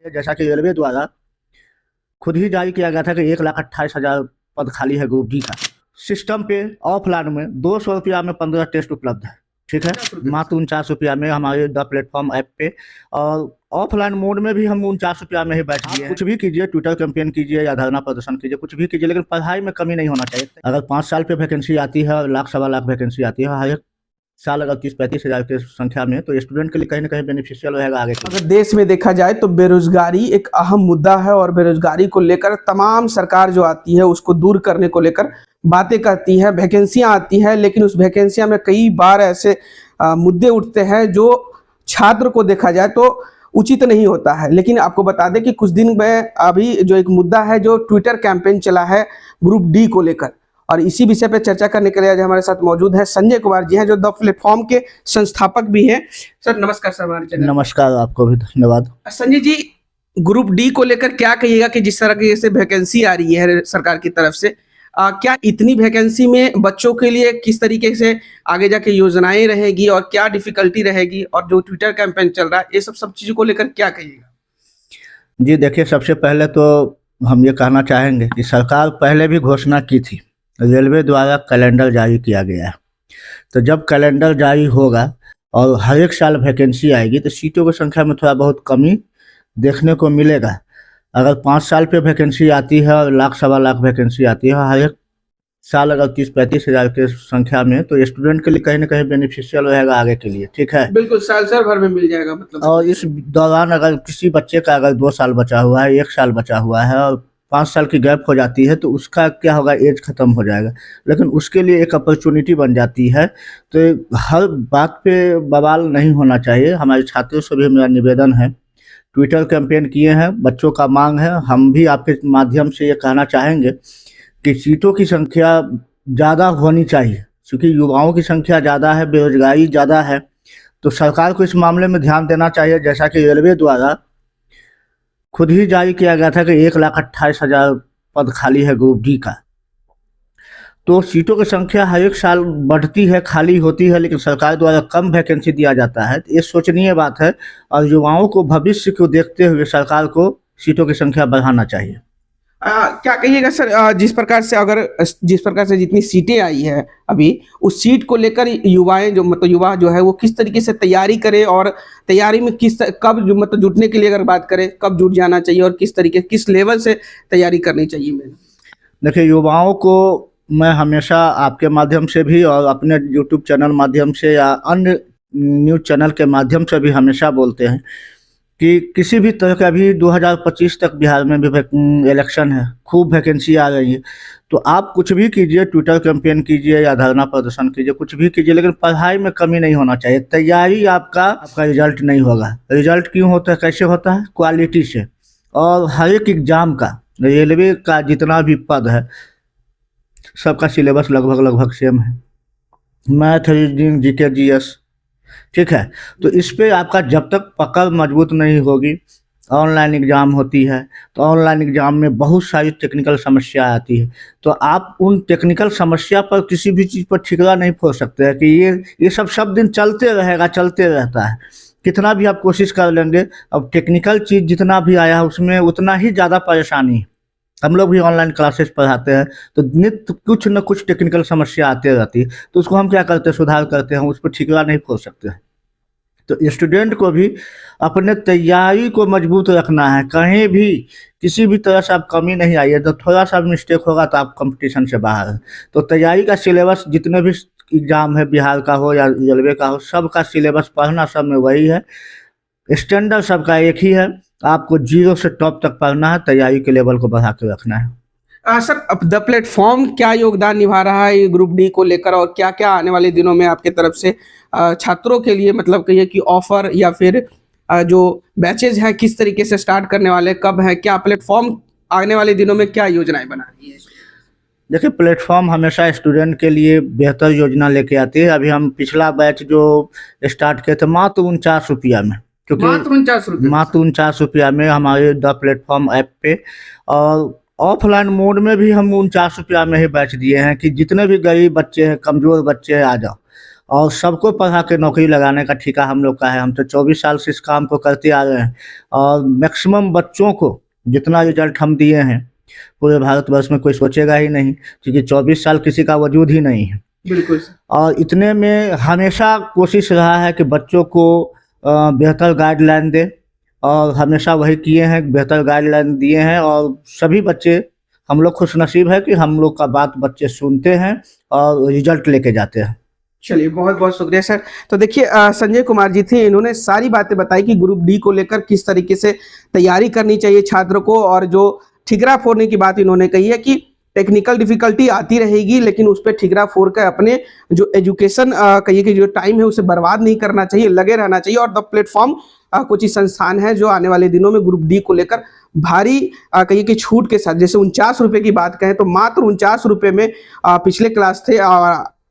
जैसा कि रेलवे द्वारा खुद ही जारी किया गया था कि 1,28,000 पद खाली है ग्रुप डी का। सिस्टम पे ऑफलाइन में 200 रुपया में 15 टेस्ट उपलब्ध है, ठीक है, मात्र 49 रुपया में हमारे द प्लेटफॉर्म ऐप पे। और ऑफलाइन मोड में भी हम 49 रुपया में ही बैठ दिए हैं। कुछ भी कीजिए, ट्विटर कैंपेन कीजिए या धरना प्रदर्शन कीजिए, कुछ भी कीजिए, लेकिन पढ़ाई में कमी नहीं होना चाहिए। अगर 5 साल पे वैकेंसी आती है और लाख सवा लाख वैकेंसी आती है हर एक साल, अगर 30-35 हज़ार की संख्या में, तो स्टूडेंट के लिए कहीं ना कहीं बेनिफिशियल रहेगा आगे। अगर देश में देखा जाए तो बेरोजगारी एक अहम मुद्दा है और बेरोजगारी को लेकर तमाम सरकार जो आती है उसको दूर करने को लेकर बातें करती है, वैकेंसियां आती है, लेकिन उस वैकेंसियां में कई बार ऐसे मुद्दे उठते हैं जो छात्र को देखा जाए तो उचित नहीं होता है। लेकिन आपको बता दें कि कुछ दिन में अभी जो एक मुद्दा है, जो ट्विटर कैंपेन चला है ग्रुप डी को लेकर, और इसी विषय पे चर्चा करने के लिए आज हमारे साथ मौजूद है संजय कुमार जी हैं, जो द प्लेटफॉर्म के संस्थापक भी हैं। सर नमस्कार। सर हमारे चैनल नमस्कार, आपको भी धन्यवाद। संजय जी, ग्रुप डी को लेकर क्या कहिएगा कि जिस तरह की से वैकेंसी आ रही है सरकार की तरफ से, क्या इतनी वैकेंसी में बच्चों के लिए किस तरीके से आगे जाके योजनाएं रहेगी और क्या डिफिकल्टी रहेगी, और जो ट्विटर कैंपेन चल रहा है ये सब चीजों को लेकर क्या कहिएगा? जी देखिए, सबसे पहले तो हम ये कहना चाहेंगे कि सरकार पहले भी घोषणा की थी, रेलवे द्वारा कैलेंडर जारी किया गया है। तो जब कैलेंडर जारी होगा और हर एक साल वैकेंसी आएगी तो सीटों की संख्या में थोड़ा बहुत कमी देखने को मिलेगा। अगर 5 साल पे वैकेंसी आती है और लाख सवा लाख वैकेंसी आती है हर एक साल, अगर 30-35 हज़ार की संख्या में, तो स्टूडेंट के लिए कहीं ना कहीं बेनिफिशियल रहेगा आगे के लिए, ठीक है। बिल्कुल, साल भर में मिल जाएगा मतलब। और इस दौरान अगर किसी बच्चे का अगर 2 साल बचा हुआ है, 1 साल बचा हुआ है और 5 साल की गैप हो जाती है, तो उसका क्या होगा, एज खत्म हो जाएगा, लेकिन उसके लिए एक अपॉर्चुनिटी बन जाती है। तो हर बात पे बवाल नहीं होना चाहिए। हमारे छात्रों से भी मेरा निवेदन है, ट्विटर कैंपेन किए हैं, बच्चों का मांग है, हम भी आपके माध्यम से ये कहना चाहेंगे कि सीटों की संख्या ज़्यादा होनी चाहिए, क्योंकि युवाओं की संख्या ज़्यादा है, बेरोजगारी ज़्यादा है। तो सरकार को इस मामले में ध्यान देना चाहिए। जैसा कि रेलवे द्वारा खुद ही जारी किया गया था कि 1,28,000 पद खाली है ग्रुप डी का। तो सीटों की संख्या हर एक साल बढ़ती है, खाली होती है, लेकिन सरकार द्वारा कम वैकेंसी दिया जाता है। ये सोचनीय बात है और युवाओं को भविष्य को देखते हुए सरकार को सीटों की संख्या बढ़ाना चाहिए। क्या कहिएगा सर, जिस प्रकार से जितनी सीटें आई है अभी, उस सीट को लेकर युवाएं जो मतलब युवा जो है वो किस तरीके से तैयारी करे, और तैयारी में कब मतलब जुटने के लिए अगर बात करें कब जुट जाना चाहिए और किस लेवल से तैयारी करनी चाहिए? मैं देखिए, युवाओं को मैं हमेशा आपके माध्यम से भी और अपने यूट्यूब चैनल माध्यम से या अन्य न्यूज़ चैनल के माध्यम से भी हमेशा बोलते हैं कि किसी भी तरह का, अभी 2025 तक बिहार में भी इलेक्शन है, खूब वैकेंसी आ रही है, तो आप कुछ भी कीजिए, ट्विटर कैंपेन कीजिए या धरना प्रदर्शन कीजिए, कुछ भी कीजिए, लेकिन पढ़ाई में कमी नहीं होना चाहिए। तैयारी आपका रिजल्ट नहीं होगा। रिजल्ट क्यों होता है, कैसे होता है? क्वालिटी से। और हर एक एग्जाम का, रेलवे का जितना भी पद है सबका सिलेबस लगभग सेम है, मैथ, रीजनिंग, जीके, जीएस, ठीक है। तो इस पे आपका जब तक पकड़ मजबूत नहीं होगी, ऑनलाइन एग्ज़ाम होती है तो ऑनलाइन एग्ज़ाम में बहुत सारी टेक्निकल समस्या आती है, तो आप उन टेक्निकल समस्या पर किसी भी चीज़ पर ठिकरा नहीं फोड़ सकते हैं कि ये सब दिन चलते रहेगा, चलते रहता है। कितना भी आप कोशिश कर लेंगे, अब टेक्निकल चीज़ जितना भी आया है उसमें उतना ही ज़्यादा परेशानी है। हम लोग भी ऑनलाइन क्लासेस पढ़ाते हैं तो नित्य कुछ न कुछ टेक्निकल समस्या आते रहती है, तो उसको हम क्या करते हैं, सुधार करते हैं, उस पर ठिकरा नहीं फोड़ सकते हैं। तो स्टूडेंट को भी अपने तैयारी को मजबूत रखना है। कहीं भी किसी भी तरह से आप कमी नहीं आई है, तो थोड़ा सा मिस्टेक होगा तो आप कंपटीशन से बाहर हैं। तो तैयारी का सिलेबस जितने भी एग्ज़ाम है, बिहार का हो या रेलवे का हो, सबका सिलेबस पढ़ना सब में वही है, स्टैंडर्ड सबका एक ही है। आपको 0 से टॉप तक पढ़ना है, तैयारी के लेवल को बढ़ा के रखना है। सर, अब द प्लेटफॉर्म क्या योगदान निभा रहा है ग्रुप डी को लेकर, और क्या क्या आने वाले दिनों में आपके तरफ से छात्रों के लिए मतलब कहिए कि ऑफर या फिर जो बैचेज हैं किस तरीके से स्टार्ट करने वाले, कब है, क्या प्लेटफॉर्म आने वाले दिनों में क्या योजनाएं बना रही है? देखिए, प्लेटफॉर्म हमेशा स्टूडेंट के लिए बेहतर योजना लेके आती है। अभी हम पिछला बैच जो स्टार्ट किए थे मात्र 49 रुपया में, क्योंकि मात्र 49 रुपया में हमारे द प्लेटफॉर्म ऐप पे, और ऑफलाइन मोड में भी हम 49 रुपया में ही बैच दिए हैं कि जितने भी गरीब बच्चे हैं, कमज़ोर बच्चे हैं, आ जाओ। और सबको पढ़ा के नौकरी लगाने का ठेका हम लोग का है। हम तो 24 साल से इस काम को करते आ रहे हैं और मैक्सिमम बच्चों को जितना रिजल्ट हम दिए हैं पूरे भारतवर्ष में कोई सोचेगा ही नहीं, क्योंकि 24 साल किसी का वजूद ही नहीं है। बिल्कुल सर। और इतने में हमेशा कोशिश रहा है कि बच्चों को बेहतर गाइडलाइन दे, और हमेशा वही किए हैं, बेहतर गाइडलाइन दिए हैं। और सभी बच्चे, हम लोग खुशनसीब है कि हम लोग का बात बच्चे सुनते हैं और रिजल्ट लेके जाते हैं। चलिए, बहुत बहुत शुक्रिया सर। तो देखिए, संजय कुमार जी थे, इन्होंने सारी बातें बताई कि ग्रुप डी को लेकर किस तरीके से तैयारी करनी चाहिए छात्र को, और जो ठिकरा फोड़ने की बात इन्होंने कही है कि टेक्निकल डिफिकल्टी आती रहेगी, लेकिन उस पर ठिकरा फोड़ कर अपने जो एजुकेशन कहिए कि जो टाइम है उसे बर्बाद नहीं करना चाहिए, लगे रहना चाहिए। और द प्लेटफॉर्म कुछ ही संस्थान है जो आने वाले दिनों में ग्रुप डी को लेकर भारी कहिए कि छूट के साथ, जैसे 49 रुपये की बात कहें तो मात्र 49 रुपये में पिछले क्लास थे,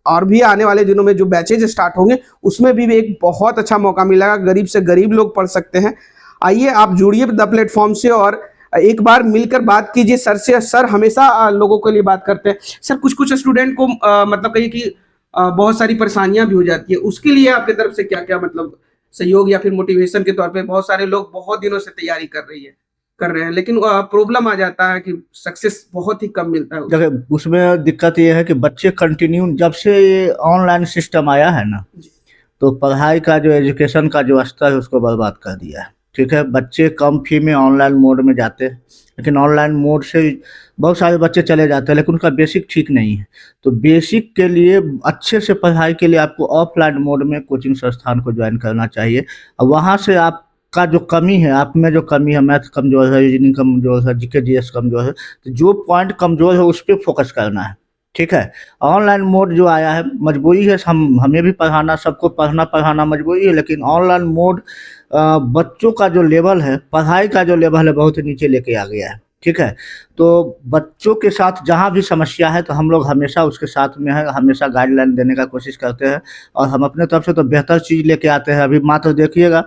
और भी आने वाले दिनों में जो बैचेज स्टार्ट होंगे उसमें भी एक बहुत अच्छा मौका मिलेगा, गरीब से गरीब लोग पढ़ सकते हैं। आइए आप जुड़िए द प्लेटफॉर्म से और एक बार मिलकर बात कीजिए सर से। सर हमेशा लोगों के लिए बात करते हैं। सर कुछ स्टूडेंट को मतलब कहिए कि बहुत सारी परेशानियां भी हो जाती है, उसके लिए आपकी तरफ से क्या क्या मतलब सहयोग या फिर मोटिवेशन के तौर पे? बहुत सारे लोग बहुत दिनों से तैयारी कर रहे हैं, लेकिन प्रॉब्लम आ जाता है कि सक्सेस बहुत ही कम मिलता है उसमें। देखिए, उसमें दिक्कत ये है कि बच्चे कंटिन्यू, जब से ये ऑनलाइन सिस्टम आया है ना, तो पढ़ाई का जो एजुकेशन का जो स्तर है उसको बर्बाद कर दिया है। ठीक है, बच्चे कम फी में ऑनलाइन मोड में जाते हैं, लेकिन ऑनलाइन मोड से बहुत सारे बच्चे चले जाते हैं, लेकिन उनका बेसिक ठीक नहीं है। तो बेसिक के लिए, अच्छे से पढ़ाई के लिए आपको ऑफलाइन मोड में कोचिंग संस्थान को ज्वाइन करना चाहिए। और वहाँ से आपका जो कमी है, आप में जो कमी है, मैथ कमज़ोर है, रीजनिंग कमज़ोर है, जीके जीएस कमज़ोर है, तो जो पॉइंट कमज़ोर है उस पर फोकस करना है। ठीक है, ऑनलाइन मोड जो आया है, मजबूरी है, हमें भी पढ़ाना, सबको पढ़ाना मजबूरी है, लेकिन ऑनलाइन मोड बच्चों का जो लेवल है, पढ़ाई का जो लेवल है, बहुत नीचे लेके आ गया है। ठीक है, तो बच्चों के साथ जहाँ भी समस्या है तो हम लोग हमेशा उसके साथ में है, हमेशा गाइडलाइन देने का कोशिश करते हैं, और हम अपने तरफ से तो बेहतर चीज़ लेके आते हैं। अभी मात्र देखिएगा,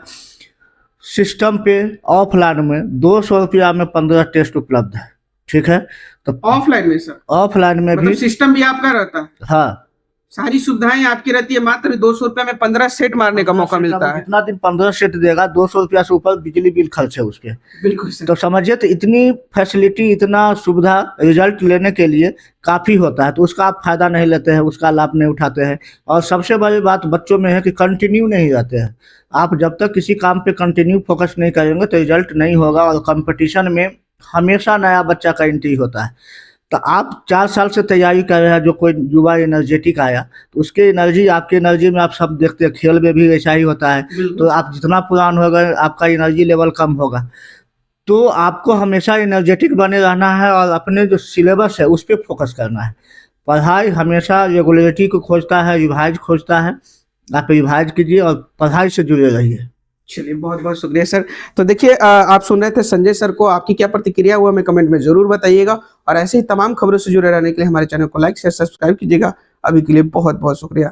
सिस्टम पे ऑफलाइन में 200 रुपया में 15 टेस्ट उपलब्ध है। ठीक है, तो ऑफलाइन में सर, ऑफलाइन में मतलब भी सिस्टम भी आपका रहता है? हाँ, सारी सुविधाएं आपकी रहती है, मात्र 200 रुपया में 15 सेट मारने का मौका मिलता है। जितना दिन 15 सेट देगा, 200 रुपया से ऊपर बिजली बिल खर्च है उस पर। बिल्कुल सर। तो समझिए, तो इतनी फैसिलिटी, इतना सुविधा रिजल्ट लेने के लिए काफ़ी होता है, तो उसका आप फायदा नहीं लेते हैं, उसका लाभ नहीं उठाते हैं। और सबसे बड़ी बात बच्चों में है कि कंटिन्यू नहीं रहते हैं। आप जब तक किसी काम पे कंटिन्यू फोकस नहीं करेंगे तो रिजल्ट नहीं होगा, और कंपटीशन में हमेशा नया बच्चा का एंट्री होता है। तो आप 4 साल से तैयारी कर रहे हैं, जो कोई युवा एनर्जेटिक आया तो उसके एनर्जी, आपके एनर्जी में आप सब देखते हैं, खेल में भी वैसा ही होता है। तो आप जितना पुरान होगा आपका एनर्जी लेवल कम होगा। तो आपको हमेशा एनर्जेटिक बने रहना है और अपने जो सिलेबस है उस पर फोकस करना है। पढ़ाई हमेशा रेगुलरिटी को खोजता है, रिवाइज खोजता है। आप रिवाइज कीजिए और पढ़ाई से जुड़े रहिए। चलिए, बहुत बहुत शुक्रिया सर। तो देखिए, आप सुन रहे थे संजय सर को। आपकी क्या प्रतिक्रिया हुआ हमें कमेंट में जरूर बताइएगा, और ऐसे ही तमाम खबरों से जुड़े रहने के लिए हमारे चैनल को लाइक शेयर सब्सक्राइब कीजिएगा। अभी के लिए बहुत बहुत शुक्रिया।